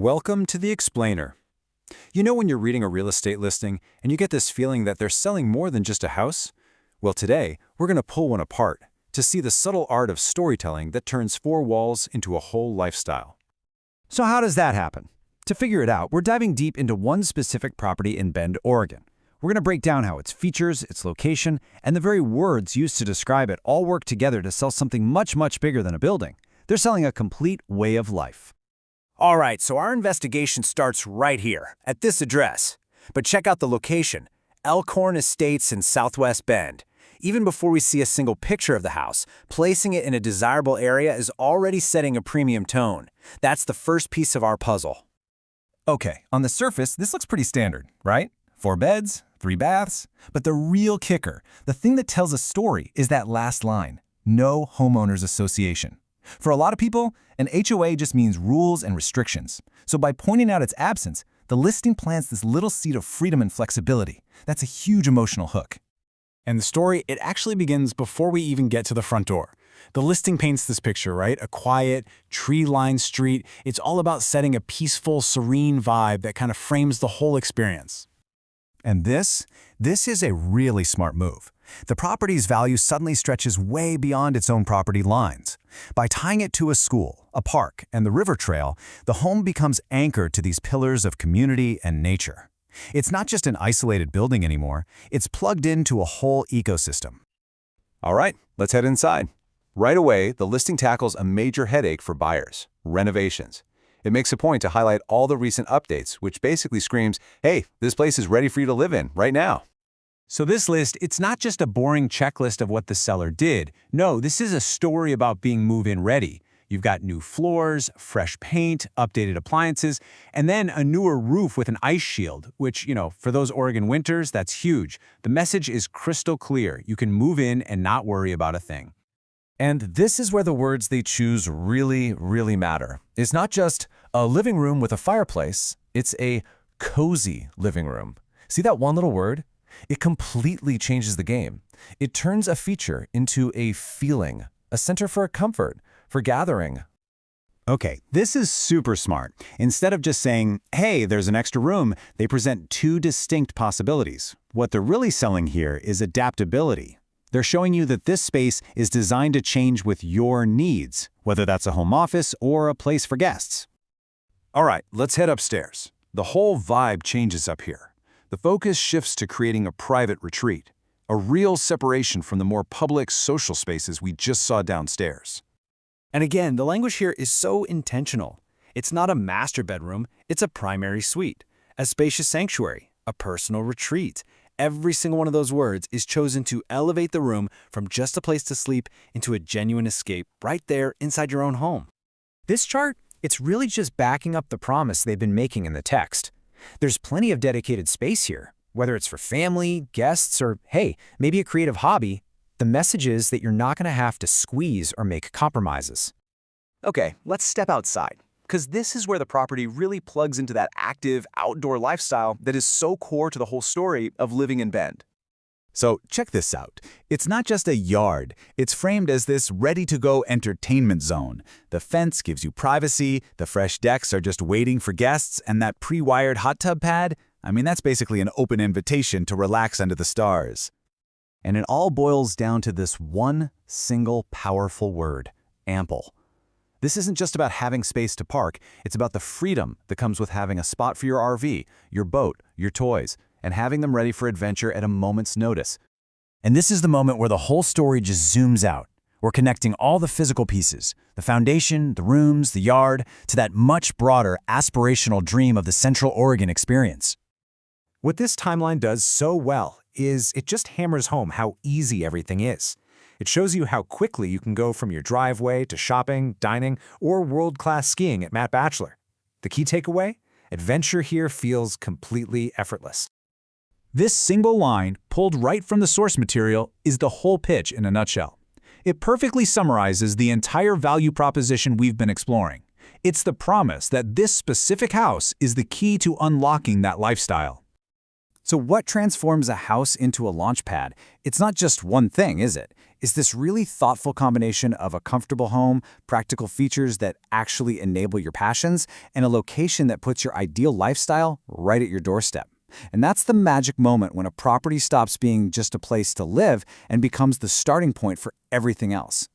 Welcome to the Explainer. You know when you're reading a real estate listing and you get this feeling that they're selling more than just a house? Well, today, we're going to pull one apart to see the subtle art of storytelling that turns four walls into a whole lifestyle. So how does that happen? To figure it out, we're diving deep into one specific property in Bend, Oregon. We're going to break down how its features, its location, and the very words used to describe it all work together to sell something much, much bigger than a building. They're selling a complete way of life. All right, so our investigation starts right here, at this address. But check out the location, Elkhorn Estates in Southwest Bend. Even before we see a single picture of the house, placing it in a desirable area is already setting a premium tone. That's the first piece of our puzzle. Okay, on the surface, this looks pretty standard, right? 4 beds, 3 baths. But the real kicker, the thing that tells a story, is that last line, no homeowners association. For a lot of people, an HOA just means rules and restrictions. So by pointing out its absence, the listing plants this little seed of freedom and flexibility. That's a huge emotional hook. And the story, it actually begins before we even get to the front door. The listing paints this picture, right? A quiet, tree-lined street. It's all about setting a peaceful, serene vibe that kind of frames the whole experience. And this is a really smart move. The property's value suddenly stretches way beyond its own property lines. By tying it to a school, a park, and the river trail, the home becomes anchored to these pillars of community and nature. It's not just an isolated building anymore, it's plugged into a whole ecosystem. All right, let's head inside. Right away, the listing tackles a major headache for buyers: renovations. It makes a point to highlight all the recent updates, which basically screams, hey, this place is ready for you to live in right now. So this list, it's not just a boring checklist of what the seller did. No, this is a story about being move-in ready. You've got new floors, fresh paint, updated appliances, and then a newer roof with an ice shield, which, for those Oregon winters, that's huge. The message is crystal clear. You can move in and not worry about a thing. And this is where the words they choose really, really matter. It's not just a living room with a fireplace, it's a cozy living room. See that one little word? It completely changes the game. It turns a feature into a feeling, a center for comfort, for gathering. Okay, this is super smart. Instead of just saying, hey, there's an extra room, they present two distinct possibilities. What they're really selling here is adaptability. They're showing you that this space is designed to change with your needs, whether that's a home office or a place for guests. All right, let's head upstairs. The whole vibe changes up here. The focus shifts to creating a private retreat, a real separation from the more public social spaces we just saw downstairs. And again, the language here is so intentional. It's not a master bedroom, it's a primary suite, a spacious sanctuary, a personal retreat. Every single one of those words is chosen to elevate the room from just a place to sleep into a genuine escape right there inside your own home. This chart, it's really just backing up the promise they've been making in the text. There's plenty of dedicated space here, whether it's for family, guests, or, hey, maybe a creative hobby. The message is that you're not going to have to squeeze or make compromises. Okay, let's step outside, because this is where the property really plugs into that active, outdoor lifestyle that is so core to the whole story of living in Bend. So check this out. It's not just a yard. It's framed as this ready-to-go entertainment zone. The fence gives you privacy, the fresh decks are just waiting for guests, and that pre-wired hot tub pad, that's basically an open invitation to relax under the stars. And it all boils down to this one single powerful word: ample. This isn't just about having space to park, it's about the freedom that comes with having a spot for your RV, your boat, your toys, and having them ready for adventure at a moment's notice. And this is the moment where the whole story just zooms out. We're connecting all the physical pieces, the foundation, the rooms, the yard, to that much broader, aspirational dream of the Central Oregon experience. What this timeline does so well is it just hammers home how easy everything is. It shows you how quickly you can go from your driveway to shopping, dining, or world-class skiing at Bachelor. The key takeaway? Adventure here feels completely effortless. This single line, pulled right from the source material, is the whole pitch in a nutshell. It perfectly summarizes the entire value proposition we've been exploring. It's the promise that this specific house is the key to unlocking that lifestyle. So what transforms a house into a launch pad? It's not just one thing, is it? is this really thoughtful combination of a comfortable home, practical features that actually enable your passions, and a location that puts your ideal lifestyle right at your doorstep. And that's the magic moment when a property stops being just a place to live and becomes the starting point for everything else.